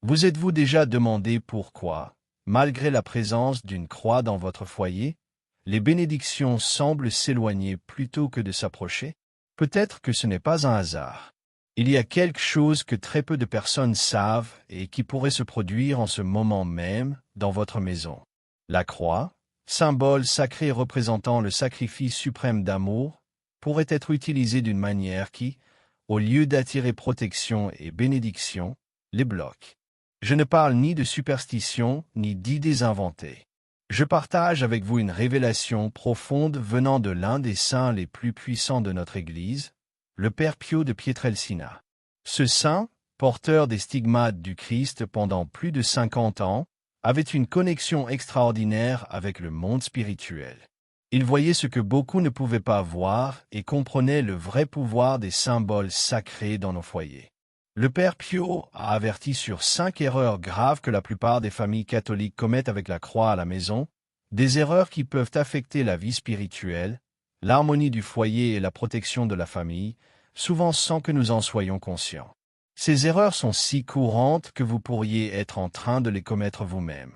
Vous êtes-vous déjà demandé pourquoi, malgré la présence d'une croix dans votre foyer, les bénédictions semblent s'éloigner plutôt que de s'approcher? Peut-être que ce n'est pas un hasard. Il y a quelque chose que très peu de personnes savent et qui pourrait se produire en ce moment même dans votre maison. La croix, symbole sacré représentant le sacrifice suprême d'amour, pourrait être utilisée d'une manière qui, au lieu d'attirer protection et bénédiction, les bloque. Je ne parle ni de superstition ni d'idées inventées. Je partage avec vous une révélation profonde venant de l'un des saints les plus puissants de notre Église, le Père Pio de Pietrelcina. Ce saint, porteur des stigmates du Christ pendant plus de 50 ans, avait une connexion extraordinaire avec le monde spirituel. Il voyait ce que beaucoup ne pouvaient pas voir et comprenait le vrai pouvoir des symboles sacrés dans nos foyers. Le Père Pio a averti sur 5 erreurs graves que la plupart des familles catholiques commettent avec la croix à la maison, des erreurs qui peuvent affecter la vie spirituelle, l'harmonie du foyer et la protection de la famille, souvent sans que nous en soyons conscients. Ces erreurs sont si courantes que vous pourriez être en train de les commettre vous-même.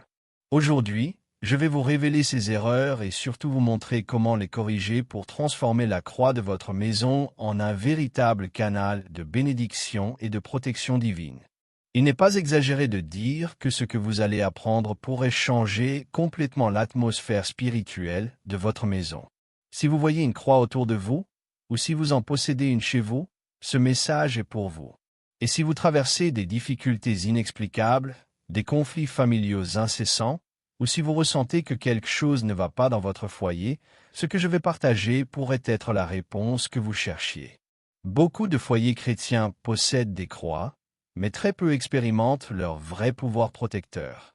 Aujourd'hui, je vais vous révéler ces erreurs et surtout vous montrer comment les corriger pour transformer la croix de votre maison en un véritable canal de bénédiction et de protection divine. Il n'est pas exagéré de dire que ce que vous allez apprendre pourrait changer complètement l'atmosphère spirituelle de votre maison. Si vous voyez une croix autour de vous, ou si vous en possédez une chez vous, ce message est pour vous. Et si vous traversez des difficultés inexplicables, des conflits familiaux incessants, ou si vous ressentez que quelque chose ne va pas dans votre foyer, ce que je vais partager pourrait être la réponse que vous cherchiez. Beaucoup de foyers chrétiens possèdent des croix, mais très peu expérimentent leur vrai pouvoir protecteur.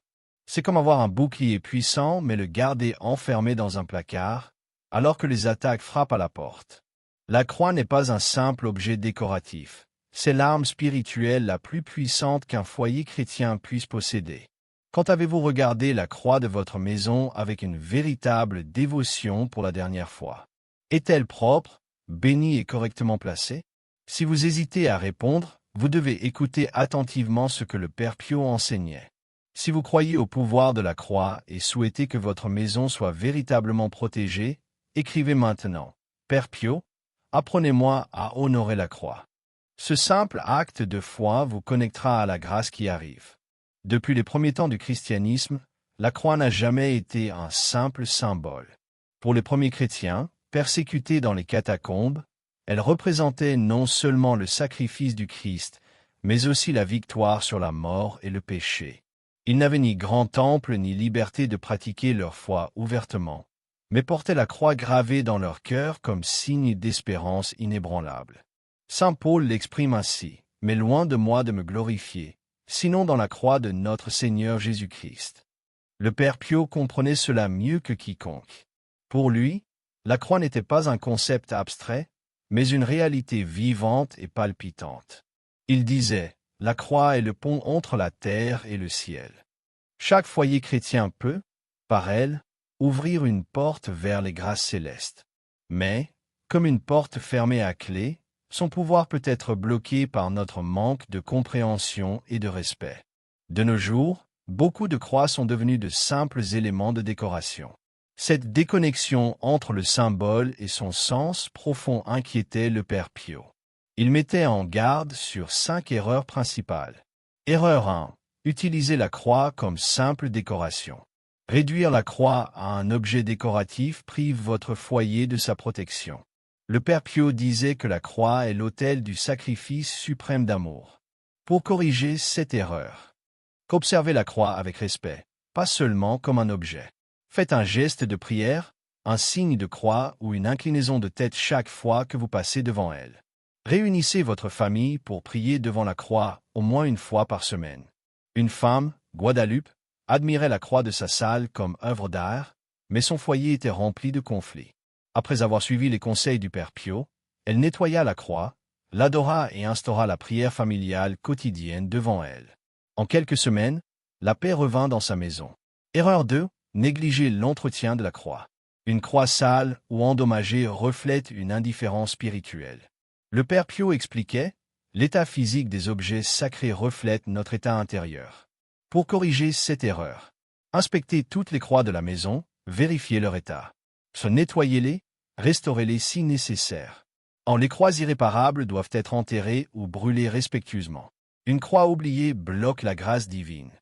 C'est comme avoir un bouclier puissant mais le garder enfermé dans un placard, alors que les attaques frappent à la porte. La croix n'est pas un simple objet décoratif, c'est l'arme spirituelle la plus puissante qu'un foyer chrétien puisse posséder. Quand avez-vous regardé la croix de votre maison avec une véritable dévotion pour la dernière fois? Est-elle propre, bénie et correctement placée? Si vous hésitez à répondre, vous devez écouter attentivement ce que le Père Pio enseignait. Si vous croyez au pouvoir de la croix et souhaitez que votre maison soit véritablement protégée, écrivez maintenant. Père Pio, apprenez-moi à honorer la croix. Ce simple acte de foi vous connectera à la grâce qui arrive. Depuis les premiers temps du christianisme, la croix n'a jamais été un simple symbole. Pour les premiers chrétiens, persécutés dans les catacombes, elle représentait non seulement le sacrifice du Christ, mais aussi la victoire sur la mort et le péché. Ils n'avaient ni grand temple ni liberté de pratiquer leur foi ouvertement, mais portaient la croix gravée dans leur cœur comme signe d'espérance inébranlable. Saint Paul l'exprime ainsi, « Mais loin de moi de me glorifier, sinon dans la croix de notre Seigneur Jésus-Christ. » Le Père Pio comprenait cela mieux que quiconque. Pour lui, la croix n'était pas un concept abstrait, mais une réalité vivante et palpitante. Il disait, la croix est le pont entre la terre et le ciel. Chaque foyer chrétien peut, par elle, ouvrir une porte vers les grâces célestes. Mais, comme une porte fermée à clé, son pouvoir peut être bloqué par notre manque de compréhension et de respect. De nos jours, beaucoup de croix sont devenues de simples éléments de décoration. Cette déconnexion entre le symbole et son sens profond inquiétait le Père Pio. Il mettait en garde sur 5 erreurs principales. Erreur 1. Utiliser la croix comme simple décoration. Réduire la croix à un objet décoratif prive votre foyer de sa protection. Le Père Pio disait que la croix est l'autel du sacrifice suprême d'amour. Pour corriger cette erreur, qu'observez la croix avec respect, pas seulement comme un objet. Faites un geste de prière, un signe de croix ou une inclinaison de tête chaque fois que vous passez devant elle. Réunissez votre famille pour prier devant la croix au moins une fois par semaine. Une femme, Guadalupe, admirait la croix de sa salle comme œuvre d'art, mais son foyer était rempli de conflits. Après avoir suivi les conseils du Père Pio, elle nettoya la croix, l'adora et instaura la prière familiale quotidienne devant elle. En quelques semaines, la paix revint dans sa maison. Erreur 2. Négliger l'entretien de la croix. Une croix sale ou endommagée reflète une indifférence spirituelle. Le Père Pio expliquait, L'état physique des objets sacrés reflète notre état intérieur. Pour corriger cette erreur, inspectez toutes les croix de la maison, vérifiez leur état. Nettoyez-les, restaurez-les si nécessaire. Les croix irréparables doivent être enterrées ou brûlées respectueusement. Une croix oubliée bloque la grâce divine.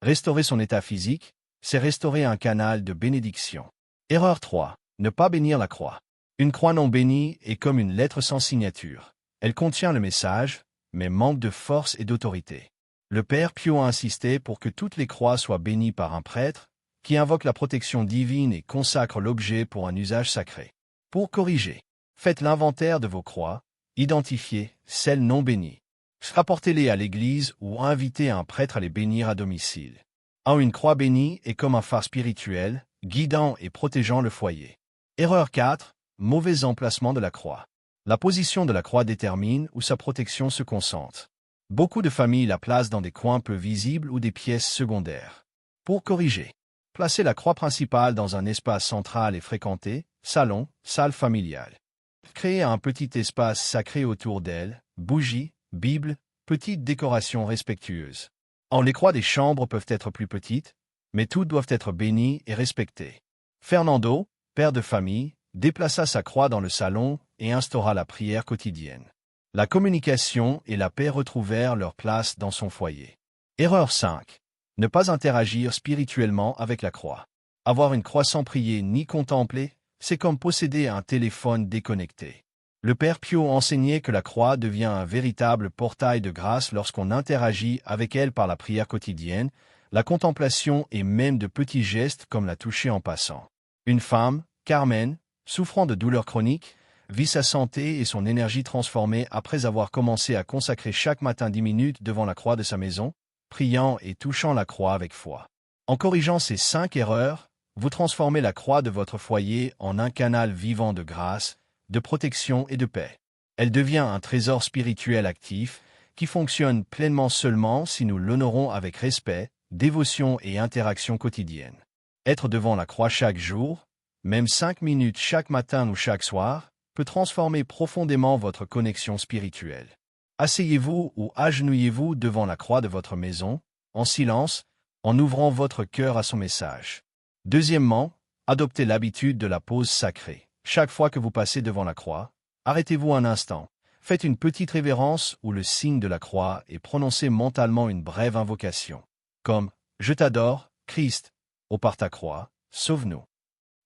Restaurer son état physique, c'est restaurer un canal de bénédiction. Erreur 3. Ne pas bénir la croix. Une croix non bénie est comme une lettre sans signature. Elle contient le message, mais manque de force et d'autorité. Le Père Pio a insisté pour que toutes les croix soient bénies par un prêtre, qui invoque la protection divine et consacre l'objet pour un usage sacré. Pour corriger, faites l'inventaire de vos croix, identifiez celles non bénies. Rapportez-les à l'église ou invitez un prêtre à les bénir à domicile. Une croix bénie est comme un phare spirituel, guidant et protégeant le foyer. Erreur 4. Mauvais emplacement de la croix. La position de la croix détermine où sa protection se concentre. Beaucoup de familles la placent dans des coins peu visibles ou des pièces secondaires. Pour corriger, placez la croix principale dans un espace central et fréquenté, salon, salle familiale. Créez un petit espace sacré autour d'elle, bougies, Bible, petite décoration respectueuse. Les croix des chambres peuvent être plus petites, mais toutes doivent être bénies et respectées. Fernando, père de famille, déplaça sa croix dans le salon et instaura la prière quotidienne. La communication et la paix retrouvèrent leur place dans son foyer. Erreur 5. Ne pas interagir spirituellement avec la croix. Avoir une croix sans prier ni contempler, c'est comme posséder un téléphone déconnecté. Le Père Pio enseignait que la croix devient un véritable portail de grâce lorsqu'on interagit avec elle par la prière quotidienne, la contemplation et même de petits gestes comme la toucher en passant. Une femme, Carmen, souffrant de douleurs chroniques, vit sa santé et son énergie transformée après avoir commencé à consacrer chaque matin 10 minutes devant la croix de sa maison, priant et touchant la croix avec foi. En corrigeant ces 5 erreurs, vous transformez la croix de votre foyer en un canal vivant de grâce, de protection et de paix. Elle devient un trésor spirituel actif qui fonctionne pleinement seulement si nous l'honorons avec respect, dévotion et interaction quotidienne. Être devant la croix chaque jour, même 5 minutes chaque matin ou chaque soir, peut transformer profondément votre connexion spirituelle. Asseyez-vous ou agenouillez-vous devant la croix de votre maison, en silence, en ouvrant votre cœur à son message. Deuxièmement, adoptez l'habitude de la pause sacrée. Chaque fois que vous passez devant la croix, arrêtez-vous un instant, faites une petite révérence ou le signe de la croix et prononcez mentalement une brève invocation, comme « Je t'adore, Christ, par ta croix, sauve-nous ».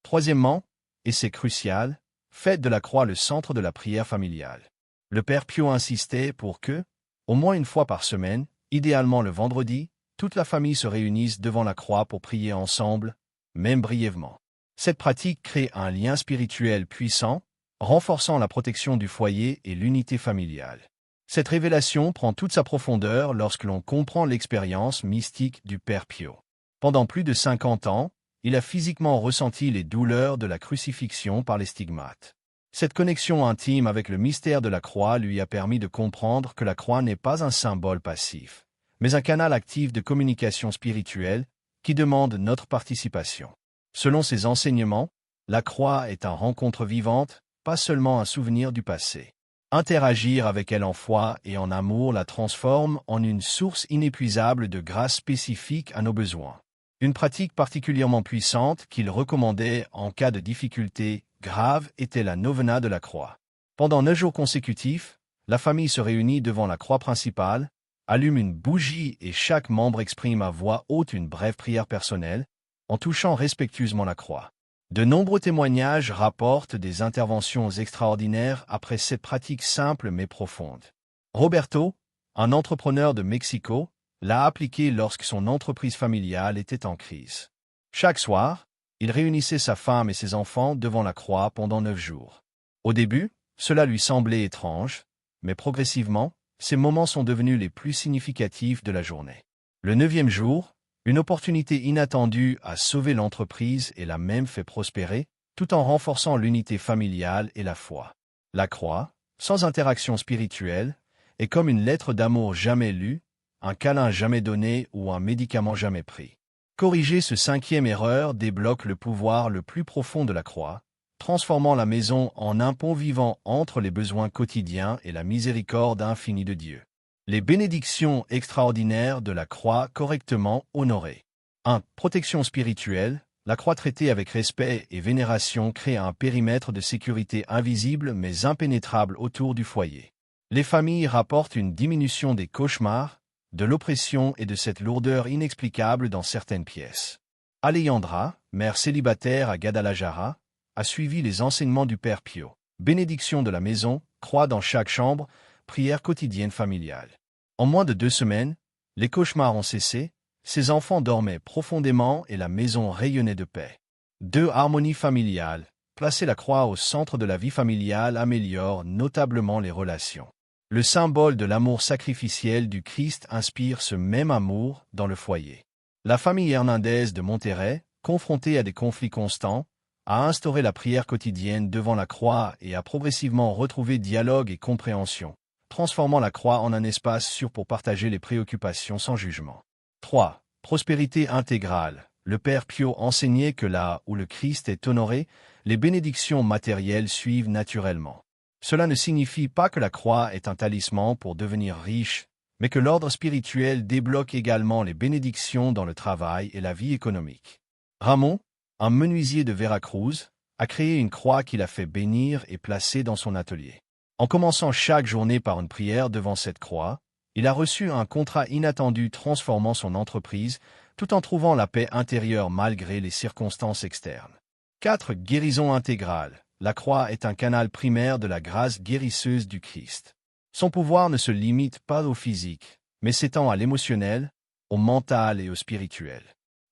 Troisièmement, et c'est crucial, faites de la croix le centre de la prière familiale. Le Père Pio insistait pour que, au moins une fois par semaine, idéalement le vendredi, toute la famille se réunisse devant la croix pour prier ensemble, même brièvement. Cette pratique crée un lien spirituel puissant, renforçant la protection du foyer et l'unité familiale. Cette révélation prend toute sa profondeur lorsque l'on comprend l'expérience mystique du Père Pio. Pendant plus de 50 ans, il a physiquement ressenti les douleurs de la crucifixion par les stigmates. Cette connexion intime avec le mystère de la croix lui a permis de comprendre que la croix n'est pas un symbole passif, mais un canal actif de communication spirituelle qui demande notre participation. Selon ses enseignements, la croix est une rencontre vivante, pas seulement un souvenir du passé. Interagir avec elle en foi et en amour la transforme en une source inépuisable de grâce spécifique à nos besoins. Une pratique particulièrement puissante qu'il recommandait en cas de difficultés graves était la novena de la croix. Pendant 9 jours consécutifs, la famille se réunit devant la croix principale, allume une bougie et chaque membre exprime à voix haute une brève prière personnelle, en touchant respectueusement la croix. De nombreux témoignages rapportent des interventions extraordinaires après cette pratique simple mais profonde. Roberto, un entrepreneur de Mexico, l'a appliqué lorsque son entreprise familiale était en crise. Chaque soir, il réunissait sa femme et ses enfants devant la croix pendant 9 jours. Au début, cela lui semblait étrange, mais progressivement, ces moments sont devenus les plus significatifs de la journée. Le 9e jour, une opportunité inattendue a sauvé l'entreprise et l'a même fait prospérer, tout en renforçant l'unité familiale et la foi. La croix, sans interaction spirituelle, est comme une lettre d'amour jamais lue, un câlin jamais donné ou un médicament jamais pris. Corriger ce 5e erreur débloque le pouvoir le plus profond de la croix, transformant la maison en un pont vivant entre les besoins quotidiens et la miséricorde infinie de Dieu. Les bénédictions extraordinaires de la croix correctement honorées. 1. Protection spirituelle. La croix traitée avec respect et vénération crée un périmètre de sécurité invisible mais impénétrable autour du foyer. Les familles rapportent une diminution des cauchemars, de l'oppression et de cette lourdeur inexplicable dans certaines pièces. Alejandra, mère célibataire à Guadalajara, a suivi les enseignements du Père Pio. Bénédiction de la maison, croix dans chaque chambre, prière quotidienne familiale. En moins de 2 semaines, les cauchemars ont cessé, ses enfants dormaient profondément et la maison rayonnait de paix. 2. Harmonie familiale. Placer la croix au centre de la vie familiale améliore notablement les relations. Le symbole de l'amour sacrificiel du Christ inspire ce même amour dans le foyer. La famille Hernandez de Monterrey, confrontée à des conflits constants, a instauré la prière quotidienne devant la croix et a progressivement retrouvé dialogue et compréhension, transformant la croix en un espace sûr pour partager les préoccupations sans jugement. 3. Prospérité intégrale. Le Père Pio enseignait que là où le Christ est honoré, les bénédictions matérielles suivent naturellement. Cela ne signifie pas que la croix est un talisman pour devenir riche, mais que l'ordre spirituel débloque également les bénédictions dans le travail et la vie économique. Ramon, un menuisier de Veracruz, a créé une croix qu'il a fait bénir et placer dans son atelier. En commençant chaque journée par une prière devant cette croix, il a reçu un contrat inattendu transformant son entreprise tout en trouvant la paix intérieure malgré les circonstances externes. 4. Guérison intégrale. La croix est un canal primaire de la grâce guérisseuse du Christ. Son pouvoir ne se limite pas au physique, mais s'étend à l'émotionnel, au mental et au spirituel.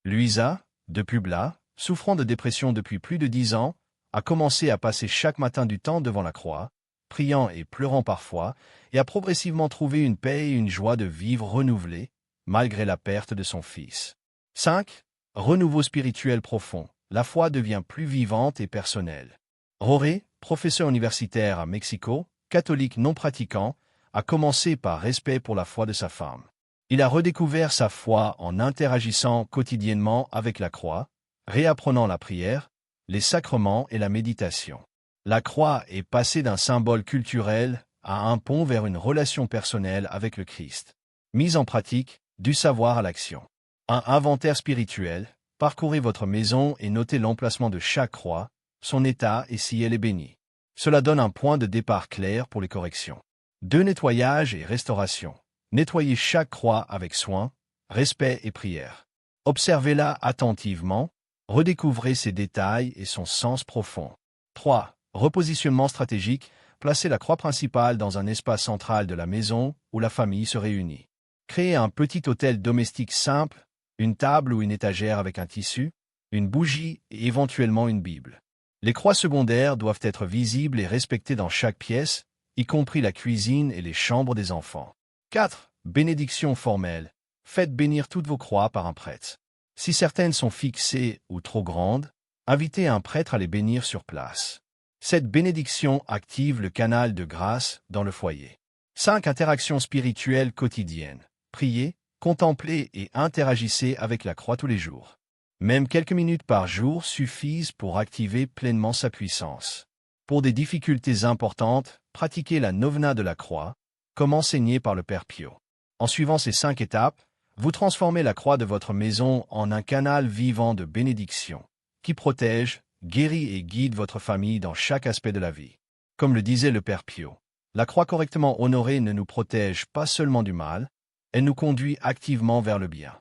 Luisa, de Publa, souffrant de dépression depuis plus de 10 ans, a commencé à passer chaque matin du temps devant la croix, priant et pleurant parfois, et a progressivement trouvé une paix et une joie de vivre renouvelée, malgré la perte de son fils. 5. Renouveau spirituel profond. La foi devient plus vivante et personnelle. Roré, professeur universitaire à Mexico, catholique non pratiquant, a commencé par respect pour la foi de sa femme. Il a redécouvert sa foi en interagissant quotidiennement avec la croix, réapprenant la prière, les sacrements et la méditation. La croix est passée d'un symbole culturel à un pont vers une relation personnelle avec le Christ. Mise en pratique, du savoir à l'action. Un inventaire spirituel. Parcourez votre maison et notez l'emplacement de chaque croix, son état et si elle est bénie. Cela donne un point de départ clair pour les corrections. 2. Nettoyage et restauration. Nettoyez chaque croix avec soin, respect et prière. Observez-la attentivement, redécouvrez ses détails et son sens profond. 3. Repositionnement stratégique. Placez la croix principale dans un espace central de la maison où la famille se réunit. Créez un petit autel domestique simple, une table ou une étagère avec un tissu, une bougie et éventuellement une Bible. Les croix secondaires doivent être visibles et respectées dans chaque pièce, y compris la cuisine et les chambres des enfants. 4. Bénédiction formelle. Faites bénir toutes vos croix par un prêtre. Si certaines sont fixées ou trop grandes, invitez un prêtre à les bénir sur place. Cette bénédiction active le canal de grâce dans le foyer. 5. Interactions spirituelles quotidiennes. Priez, contemplez et interagissez avec la croix tous les jours. Même quelques minutes par jour suffisent pour activer pleinement sa puissance. Pour des difficultés importantes, pratiquez la novena de la croix, comme enseigné par le Père Pio. En suivant ces 5 étapes, vous transformez la croix de votre maison en un canal vivant de bénédiction, qui protège, guérit et guide votre famille dans chaque aspect de la vie. Comme le disait le Père Pio, la croix correctement honorée ne nous protège pas seulement du mal, elle nous conduit activement vers le bien.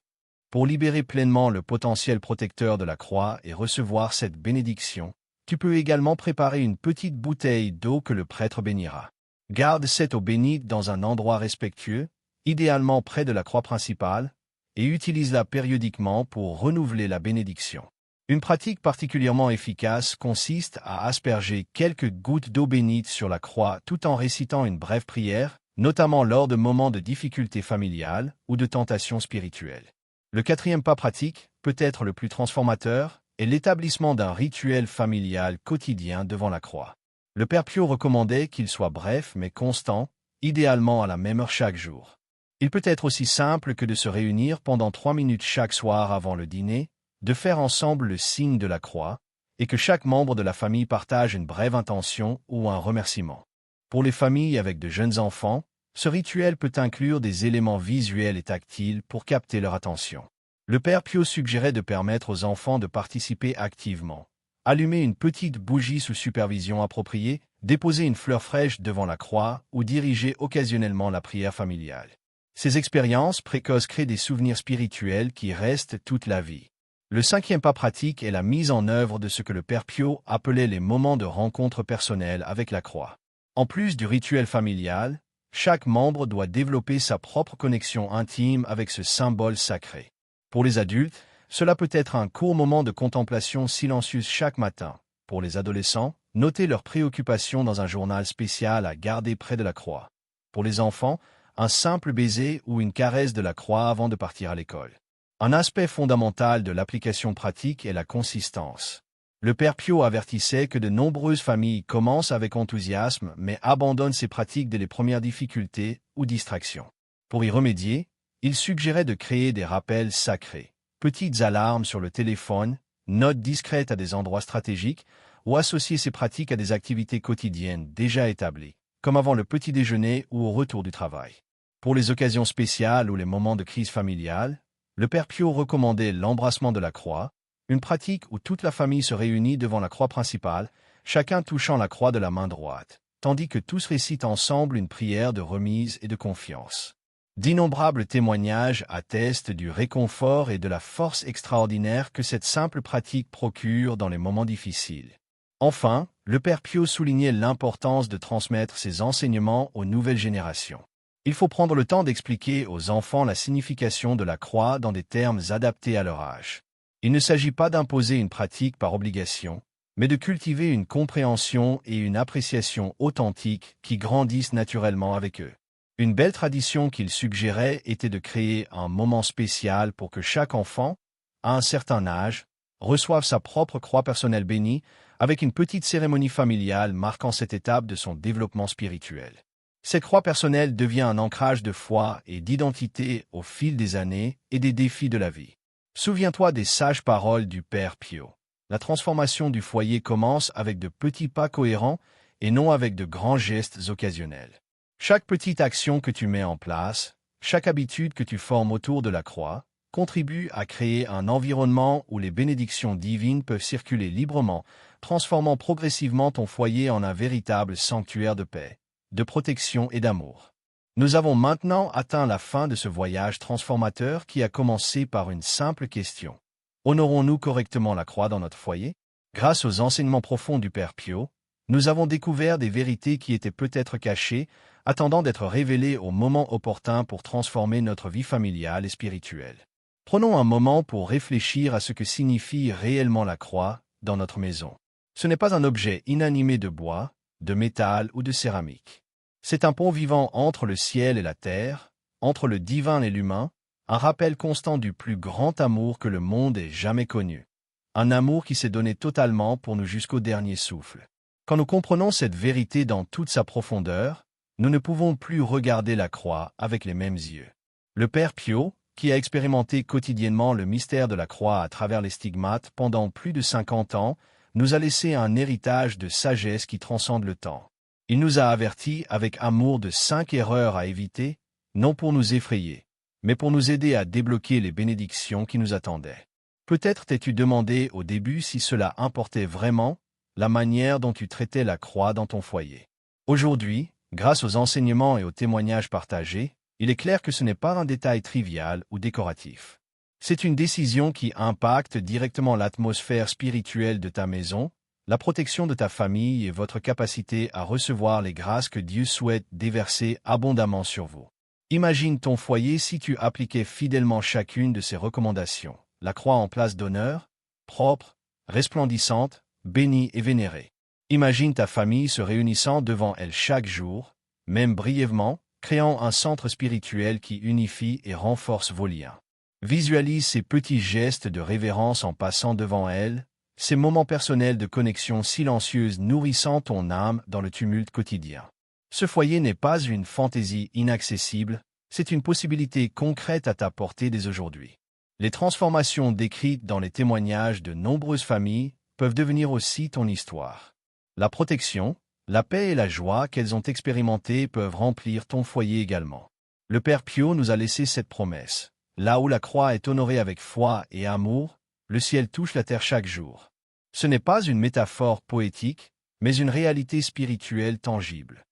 Pour libérer pleinement le potentiel protecteur de la croix et recevoir cette bénédiction, tu peux également préparer une petite bouteille d'eau que le prêtre bénira. Garde cette eau bénite dans un endroit respectueux, idéalement près de la croix principale, et utilise-la périodiquement pour renouveler la bénédiction. Une pratique particulièrement efficace consiste à asperger quelques gouttes d'eau bénite sur la croix tout en récitant une brève prière, notamment lors de moments de difficultés familiales ou de tentations spirituelles. Le 4e pas pratique, peut-être le plus transformateur, est l'établissement d'un rituel familial quotidien devant la croix. Le Père Pio recommandait qu'il soit bref mais constant, idéalement à la même heure chaque jour. Il peut être aussi simple que de se réunir pendant 3 minutes chaque soir avant le dîner, de faire ensemble le signe de la croix, et que chaque membre de la famille partage une brève intention ou un remerciement. Pour les familles avec de jeunes enfants, ce rituel peut inclure des éléments visuels et tactiles pour capter leur attention. Le Père Pio suggérait de permettre aux enfants de participer activement. Allumer une petite bougie sous supervision appropriée, déposer une fleur fraîche devant la croix ou diriger occasionnellement la prière familiale. Ces expériences précoces créent des souvenirs spirituels qui restent toute la vie. Le cinquième pas pratique est la mise en œuvre de ce que le Père Pio appelait les moments de rencontre personnelle avec la croix. En plus du rituel familial, chaque membre doit développer sa propre connexion intime avec ce symbole sacré. Pour les adultes, cela peut être un court moment de contemplation silencieuse chaque matin. Pour les adolescents, noter leurs préoccupations dans un journal spécial à garder près de la croix. Pour les enfants, un simple baiser ou une caresse de la croix avant de partir à l'école. Un aspect fondamental de l'application pratique est la consistance. Le Père Pio avertissait que de nombreuses familles commencent avec enthousiasme mais abandonnent ces pratiques dès les premières difficultés ou distractions. Pour y remédier, il suggérait de créer des rappels sacrés, petites alarmes sur le téléphone, notes discrètes à des endroits stratégiques ou associer ces pratiques à des activités quotidiennes déjà établies, comme avant le petit déjeuner ou au retour du travail. Pour les occasions spéciales ou les moments de crise familiale, le Père Pio recommandait l'embrassement de la croix, une pratique où toute la famille se réunit devant la croix principale, chacun touchant la croix de la main droite, tandis que tous récitent ensemble une prière de remise et de confiance. D'innombrables témoignages attestent du réconfort et de la force extraordinaire que cette simple pratique procure dans les moments difficiles. Enfin, le Père Pio soulignait l'importance de transmettre ses enseignements aux nouvelles générations. Il faut prendre le temps d'expliquer aux enfants la signification de la croix dans des termes adaptés à leur âge. Il ne s'agit pas d'imposer une pratique par obligation, mais de cultiver une compréhension et une appréciation authentiques qui grandissent naturellement avec eux. Une belle tradition qu'il suggérait était de créer un moment spécial pour que chaque enfant, à un certain âge, reçoive sa propre croix personnelle bénie, avec une petite cérémonie familiale marquant cette étape de son développement spirituel. Cette croix personnelle devient un ancrage de foi et d'identité au fil des années et des défis de la vie. Souviens-toi des sages paroles du Père Pio. La transformation du foyer commence avec de petits pas cohérents et non avec de grands gestes occasionnels. Chaque petite action que tu mets en place, chaque habitude que tu formes autour de la croix, contribue à créer un environnement où les bénédictions divines peuvent circuler librement, transformant progressivement ton foyer en un véritable sanctuaire de paix, de protection et d'amour. Nous avons maintenant atteint la fin de ce voyage transformateur qui a commencé par une simple question. Honorons-nous correctement la croix dans notre foyer? Grâce aux enseignements profonds du Père Pio, nous avons découvert des vérités qui étaient peut-être cachées, attendant d'être révélées au moment opportun pour transformer notre vie familiale et spirituelle. Prenons un moment pour réfléchir à ce que signifie réellement la croix dans notre maison. Ce n'est pas un objet inanimé de bois, de métal ou de céramique. C'est un pont vivant entre le ciel et la terre, entre le divin et l'humain, un rappel constant du plus grand amour que le monde ait jamais connu. Un amour qui s'est donné totalement pour nous jusqu'au dernier souffle. Quand nous comprenons cette vérité dans toute sa profondeur, nous ne pouvons plus regarder la croix avec les mêmes yeux. Le Père Pio, qui a expérimenté quotidiennement le mystère de la croix à travers les stigmates pendant plus de 50 ans, nous a laissé un héritage de sagesse qui transcende le temps. Il nous a avertis avec amour de 5 erreurs à éviter, non pour nous effrayer, mais pour nous aider à débloquer les bénédictions qui nous attendaient. Peut-être t'es-tu demandé au début si cela importait vraiment, la manière dont tu traitais la croix dans ton foyer. Aujourd'hui, grâce aux enseignements et aux témoignages partagés, il est clair que ce n'est pas un détail trivial ou décoratif. C'est une décision qui impacte directement l'atmosphère spirituelle de ta maison, la protection de ta famille et votre capacité à recevoir les grâces que Dieu souhaite déverser abondamment sur vous. Imagine ton foyer si tu appliquais fidèlement chacune de ces recommandations. La croix en place d'honneur, propre, resplendissante, bénie et vénérée. Imagine ta famille se réunissant devant elle chaque jour, même brièvement, créant un centre spirituel qui unifie et renforce vos liens. Visualise ces petits gestes de révérence en passant devant elle, ces moments personnels de connexion silencieuse nourrissant ton âme dans le tumulte quotidien. Ce foyer n'est pas une fantaisie inaccessible, c'est une possibilité concrète à ta portée dès aujourd'hui. Les transformations décrites dans les témoignages de nombreuses familles peuvent devenir aussi ton histoire. La protection, la paix et la joie qu'elles ont expérimentées peuvent remplir ton foyer également. Le Père Pio nous a laissé cette promesse. Là où la croix est honorée avec foi et amour, le ciel touche la terre chaque jour. Ce n'est pas une métaphore poétique, mais une réalité spirituelle tangible.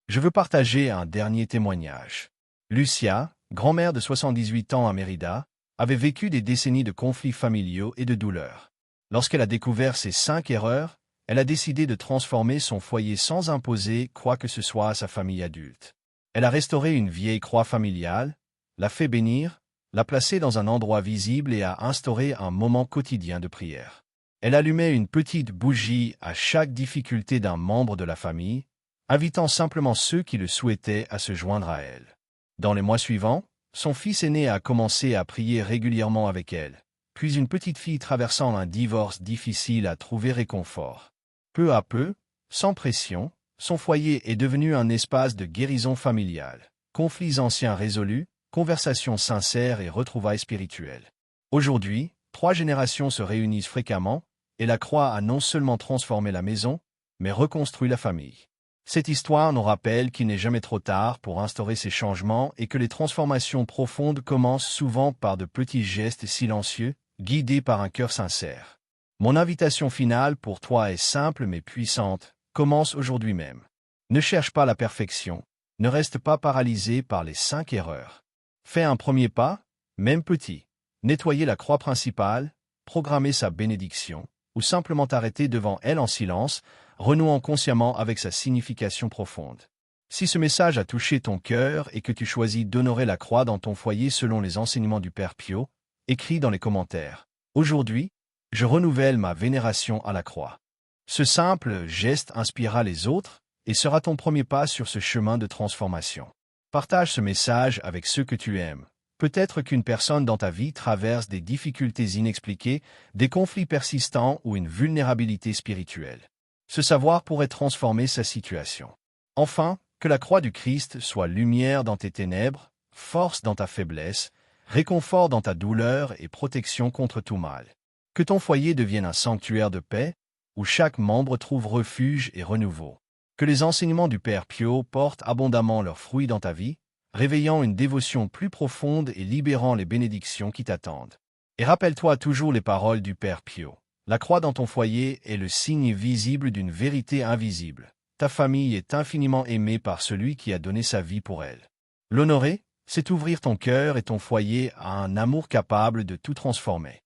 Je veux partager un dernier témoignage. Lucia, grand-mère de 78 ans à Mérida, avait vécu des décennies de conflits familiaux et de douleurs. Lorsqu'elle a découvert ces 5 erreurs, elle a décidé de transformer son foyer sans imposer quoi que ce soit à sa famille adulte. Elle a restauré une vieille croix familiale, l'a fait bénir, l'a placée dans un endroit visible et a instauré un moment quotidien de prière. Elle allumait une petite bougie à chaque difficulté d'un membre de la famille, invitant simplement ceux qui le souhaitaient à se joindre à elle. Dans les mois suivants, son fils aîné a commencé à prier régulièrement avec elle, puis une petite fille traversant un divorce difficile a trouvé réconfort. Peu à peu, sans pression, son foyer est devenu un espace de guérison familiale, conflits anciens résolus, conversations sincères et retrouvailles spirituelles. Aujourd'hui, 3 générations se réunissent fréquemment, et la croix a non seulement transformé la maison, mais reconstruit la famille. Cette histoire nous rappelle qu'il n'est jamais trop tard pour instaurer ces changements et que les transformations profondes commencent souvent par de petits gestes silencieux, guidés par un cœur sincère. Mon invitation finale pour toi est simple mais puissante, commence aujourd'hui même. Ne cherche pas la perfection, ne reste pas paralysé par les 5 erreurs. Fais un premier pas, même petit. Nettoyer la croix principale, programmer sa bénédiction, ou simplement t'arrêter devant elle en silence, renouant consciemment avec sa signification profonde. Si ce message a touché ton cœur et que tu choisis d'honorer la croix dans ton foyer selon les enseignements du Père Pio, écris dans les commentaires. Aujourd'hui, je renouvelle ma vénération à la croix. Ce simple geste inspirera les autres et sera ton premier pas sur ce chemin de transformation. Partage ce message avec ceux que tu aimes. Peut-être qu'une personne dans ta vie traverse des difficultés inexpliquées, des conflits persistants ou une vulnérabilité spirituelle. Ce savoir pourrait transformer sa situation. Enfin, que la croix du Christ soit lumière dans tes ténèbres, force dans ta faiblesse, réconfort dans ta douleur et protection contre tout mal. Que ton foyer devienne un sanctuaire de paix, où chaque membre trouve refuge et renouveau. Que les enseignements du Père Pio portent abondamment leurs fruits dans ta vie, réveillant une dévotion plus profonde et libérant les bénédictions qui t'attendent. Et rappelle-toi toujours les paroles du Père Pio. La croix dans ton foyer est le signe visible d'une vérité invisible. Ta famille est infiniment aimée par celui qui a donné sa vie pour elle. L'honorer, c'est ouvrir ton cœur et ton foyer à un amour capable de tout transformer.